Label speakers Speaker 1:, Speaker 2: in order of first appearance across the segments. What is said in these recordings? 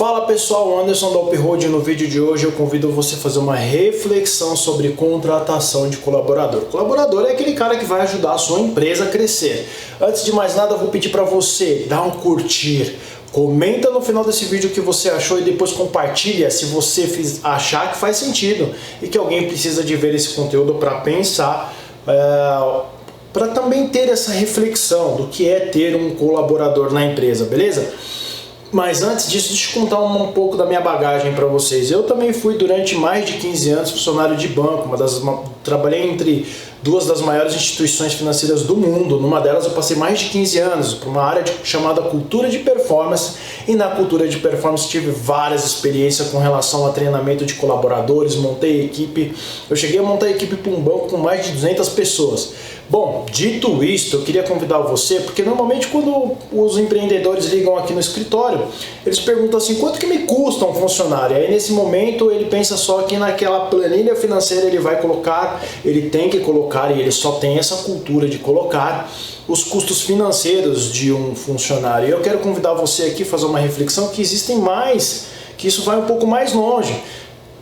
Speaker 1: Fala pessoal, Anderson da UpRoad. No vídeo de hoje eu convido você a fazer uma reflexão sobre contratação de colaborador. Colaborador é aquele cara que vai ajudar a sua empresa a crescer. Antes de mais nada, eu vou pedir para você dar um curtir. Comenta no final desse vídeo o que você achou e depois compartilha se você achar que faz sentido e que alguém precisa de ver esse conteúdo para pensar, para também ter essa reflexão do que é ter um colaborador na empresa, beleza? Mas antes disso, deixa eu contar um pouco da minha bagagem para vocês. Eu também fui durante mais de 15 anos funcionário de banco, trabalhei entre duas das maiores instituições financeiras do mundo. Numa delas eu passei mais de 15 anos para uma área chamada cultura de performance, e na cultura de performance tive várias experiências com relação a treinamento de colaboradores, montei equipe. Eu cheguei a montar equipe para um banco com mais de 200 pessoas. Bom, dito isto, eu queria convidar você, porque normalmente quando os empreendedores ligam aqui no escritório, eles perguntam assim, quanto que me custa um funcionário? E aí nesse momento ele pensa só que naquela planilha financeira ele vai colocar, ele tem que colocar, e ele só tem essa cultura de colocar os custos financeiros de um funcionário. E eu quero convidar você aqui a fazer uma reflexão que existem mais, que isso vai um pouco mais longe.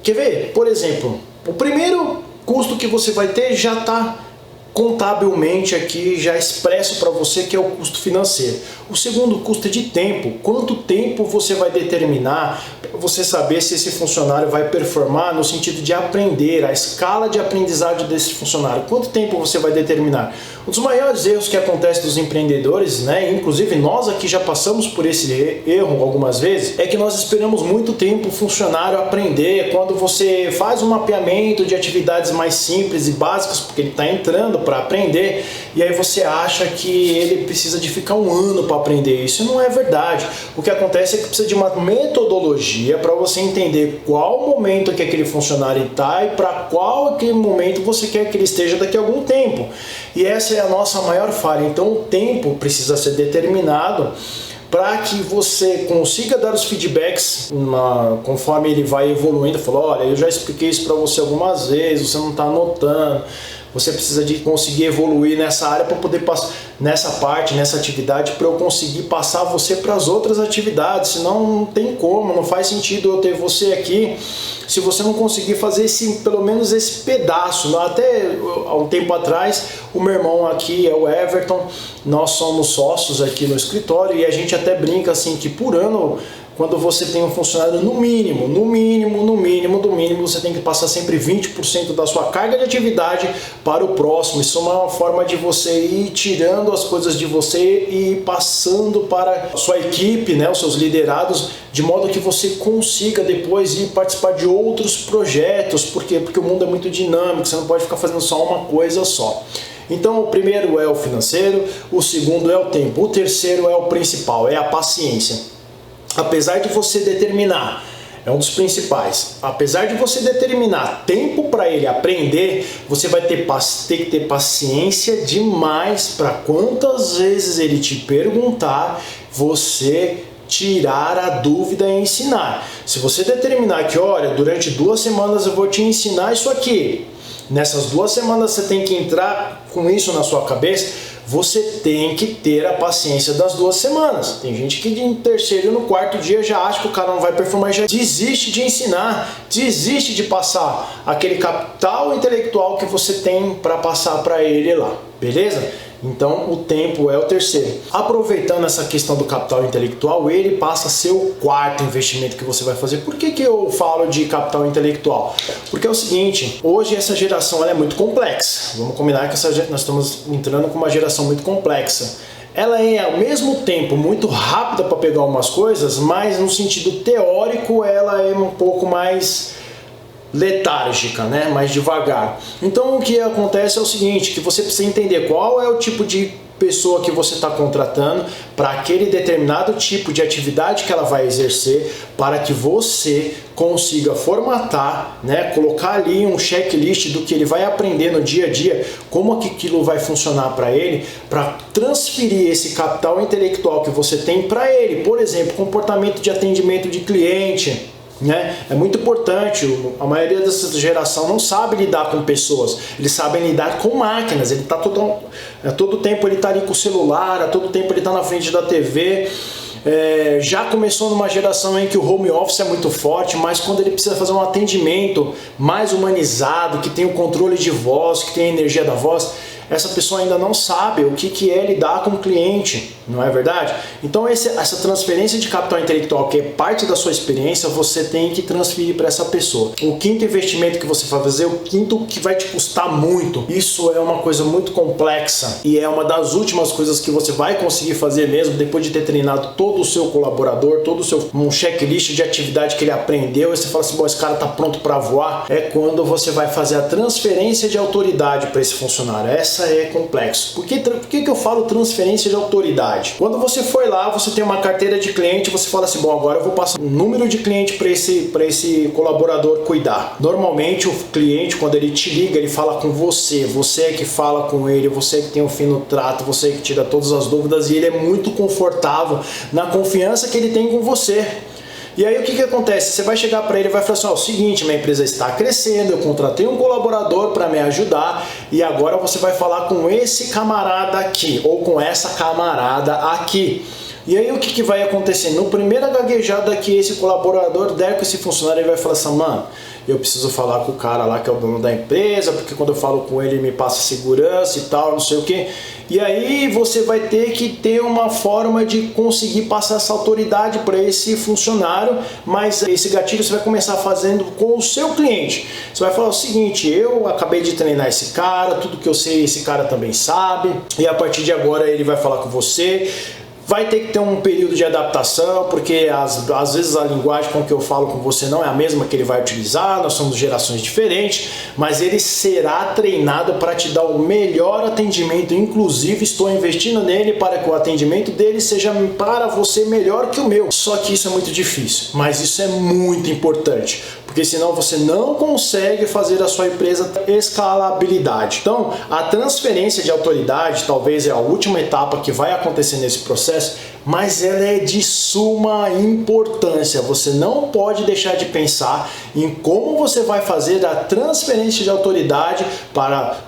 Speaker 1: Quer ver? Por exemplo, o primeiro custo que você vai ter já está contabilmente aqui já expresso para você, que é o custo financeiro. O segundo custo é de tempo. Quanto tempo você vai determinar para você saber se esse funcionário vai performar no sentido de aprender, a escala de aprendizagem desse funcionário? Quanto tempo você vai determinar? Um dos maiores erros que acontece dos empreendedores, inclusive nós aqui já passamos por esse erro algumas vezes, é que nós esperamos muito tempo o funcionário aprender. Quando você faz um mapeamento de atividades mais simples e básicas, porque ele está entrando para aprender, e aí você acha que ele precisa de ficar um ano para aprender. Isso não é verdade. O que acontece é que precisa de uma metodologia para você entender qual momento que aquele funcionário está e para qual aquele momento você quer que ele esteja daqui a algum tempo. E essa é a nossa maior falha. Então o tempo precisa ser determinado para que você consiga dar os feedbacks conforme ele vai evoluindo. Falou, olha, eu já expliquei isso para você algumas vezes, você não está anotando. Você precisa de conseguir evoluir nessa área para poder passar nessa atividade, para eu conseguir passar você para as outras atividades. Senão não tem como, não faz sentido eu ter você aqui se você não conseguir fazer pelo menos esse pedaço. Até há um tempo atrás, o meu irmão aqui é o Everton, nós somos sócios aqui no escritório e a gente até brinca assim que por ano, quando você tem um funcionário, no mínimo, você tem que passar sempre 20% da sua carga de atividade para o próximo. Isso é uma forma de você ir tirando as coisas de você e ir passando para a sua equipe, os seus liderados, de modo que você consiga depois ir participar de outros projetos. Por quê? Porque o mundo é muito dinâmico, você não pode ficar fazendo só uma coisa só. Então o primeiro é o financeiro, o segundo é o tempo, o terceiro é o principal, é a paciência. Apesar de você determinar, é um dos principais, apesar de você determinar tempo para ele aprender, você vai ter que ter paciência demais para quantas vezes ele te perguntar, você tirar a dúvida e ensinar. Se você determinar que, olha, durante 2 semanas eu vou te ensinar isso aqui, nessas 2 semanas você tem que entrar com isso na sua cabeça, você tem que ter a paciência das 2 semanas. Tem gente que no terceiro e no quarto dia já acha que o cara não vai performar, já desiste de ensinar, desiste de passar aquele capital intelectual que você tem para passar para ele lá, beleza? Então o tempo é o terceiro. Aproveitando essa questão do capital intelectual, ele passa a ser o quarto investimento que você vai fazer. Por que eu falo de capital intelectual? Porque é o seguinte, hoje essa geração ela é muito complexa. Vamos combinar que nós estamos entrando com uma geração muito complexa. Ela é ao mesmo tempo muito rápida para pegar umas coisas, mas no sentido teórico ela é um pouco mais letárgica, mais devagar. Então o que acontece é o seguinte, que você precisa entender qual é o tipo de pessoa que você está contratando para aquele determinado tipo de atividade que ela vai exercer, para que você consiga formatar, colocar ali um checklist do que ele vai aprender no dia a dia, como que aquilo vai funcionar para ele, para transferir esse capital intelectual que você tem para ele. Por exemplo, comportamento de atendimento de cliente, É muito importante. A maioria dessa geração não sabe lidar com pessoas, eles sabem lidar com máquinas. Ele tá todo tempo ele está ali com o celular, a todo tempo ele está na frente da TV. já começou numa geração em que o home office é muito forte, mas quando ele precisa fazer um atendimento mais humanizado, que tem o controle de voz, que tem a energia da voz, essa pessoa ainda não sabe o que é lidar com o cliente, não é verdade? Então essa transferência de capital intelectual, que é parte da sua experiência, você tem que transferir para essa pessoa. O quinto investimento que você vai fazer, o quinto que vai te custar muito, isso é uma coisa muito complexa e é uma das últimas coisas que você vai conseguir fazer mesmo depois de ter treinado todo o seu colaborador, todo o seu checklist de atividade que ele aprendeu, e você fala assim, bom, esse cara está pronto para voar, é quando você vai fazer a transferência de autoridade para esse funcionário. Essa é complexo. Por que eu falo transferência de autoridade? Quando você foi lá, você tem uma carteira de cliente, você fala assim, bom, agora eu vou passar um número de cliente para esse colaborador cuidar. Normalmente o cliente, quando ele te liga, ele fala com você, você é que fala com ele, você é que tem o fino trato, você é que tira todas as dúvidas e ele é muito confortável na confiança que ele tem com você. E aí o que acontece? Você vai chegar para ele e vai falar assim, ó, o seguinte, minha empresa está crescendo, eu contratei um colaborador para me ajudar e agora você vai falar com esse camarada aqui ou com essa camarada aqui. E aí o que vai acontecer? No primeira gaguejada que esse colaborador der com esse funcionário, ele vai falar assim, mano, eu preciso falar com o cara lá que é o dono da empresa, porque quando eu falo com ele me passa segurança e tal, não sei o que. E aí você vai ter que ter uma forma de conseguir passar essa autoridade para esse funcionário, mas esse gatilho você vai começar fazendo com o seu cliente. Você vai falar o seguinte, eu acabei de treinar esse cara, tudo que eu sei esse cara também sabe, e a partir de agora ele vai falar com você. Vai ter que ter um período de adaptação, porque às vezes a linguagem com que eu falo com você não é a mesma que ele vai utilizar, nós somos gerações diferentes, mas ele será treinado para te dar o melhor atendimento, inclusive estou investindo nele para que o atendimento dele seja para você melhor que o meu. Só que isso é muito difícil, mas isso é muito importante, porque senão você não consegue fazer a sua empresa ter escalabilidade. Então, a transferência de autoridade talvez é a última etapa que vai acontecer nesse processo, mas ela é de suma importância. Você não pode deixar de pensar em como você vai fazer a transferência de autoridade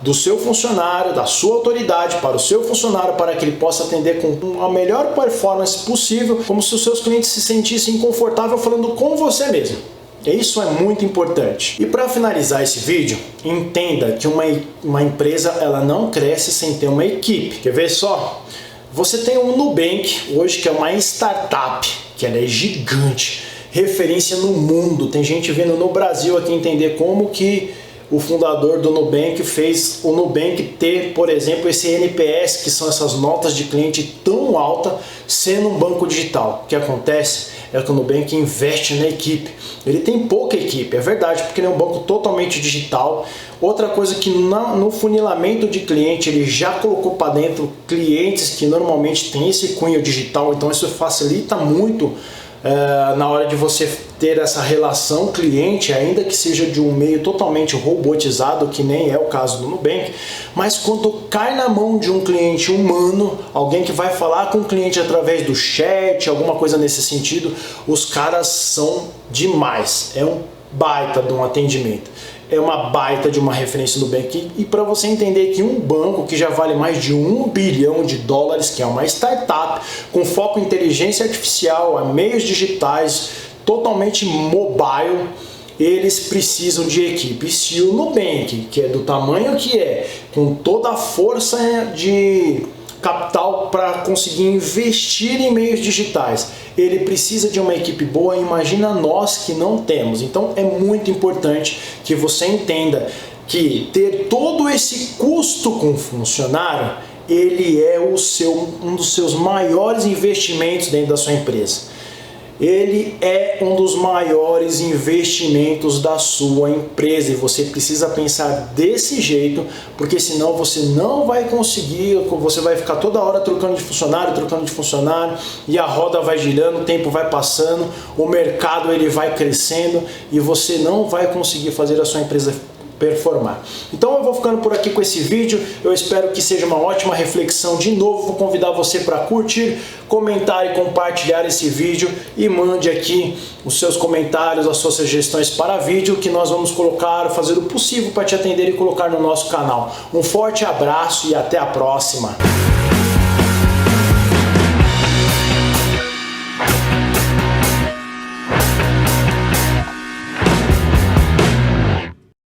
Speaker 1: do seu funcionário, da sua autoridade para o seu funcionário, para que ele possa atender com a melhor performance possível, como se os seus clientes se sentissem confortáveis falando com você mesmo. Isso é muito importante. E para finalizar esse vídeo, entenda que uma empresa ela não cresce sem ter uma equipe. Quer ver só? Você tem um Nubank hoje que é uma startup, que ela é gigante, referência no mundo. Tem gente vindo no Brasil aqui entender como que o fundador do Nubank fez o Nubank ter, por exemplo, esse NPS, que são essas notas de cliente tão alta, sendo um banco digital. O que acontece é que o Nubank investe na equipe. Ele tem pouca equipe, é verdade, porque ele é um banco totalmente digital. Outra coisa que no funilamento de cliente ele já colocou para dentro clientes que normalmente têm esse cunho digital, então isso facilita muito na hora de você ter essa relação cliente, ainda que seja de um meio totalmente robotizado, que nem é o caso do Nubank, mas quando cai na mão de um cliente humano, alguém que vai falar com o cliente através do chat, alguma coisa nesse sentido, os caras são demais, é um baita de um atendimento. É uma baita de uma referência no Nubank. E para você entender que um banco que já vale mais de $1 bilhão, que é uma startup com foco em inteligência artificial, a meios digitais, totalmente mobile, eles precisam de equipe. E se o Nubank, que é do tamanho que é, com toda a força de capital para conseguir investir em meios digitais, ele precisa de uma equipe boa, imagina nós que não temos. Então é muito importante que você entenda que ter todo esse custo com funcionário, ele é um dos seus maiores investimentos dentro da sua empresa. Ele é um dos maiores investimentos da sua empresa e você precisa pensar desse jeito, porque senão você não vai conseguir, você vai ficar toda hora trocando de funcionário e a roda vai girando, o tempo vai passando, o mercado ele vai crescendo e você não vai conseguir fazer a sua empresa performar. Então eu vou ficando por aqui com esse vídeo, eu espero que seja uma ótima reflexão. De novo, vou convidar você para curtir, comentar e compartilhar esse vídeo e mande aqui os seus comentários, as suas sugestões para vídeo que nós vamos colocar, fazer o possível para te atender e colocar no nosso canal. Um forte abraço e até a próxima!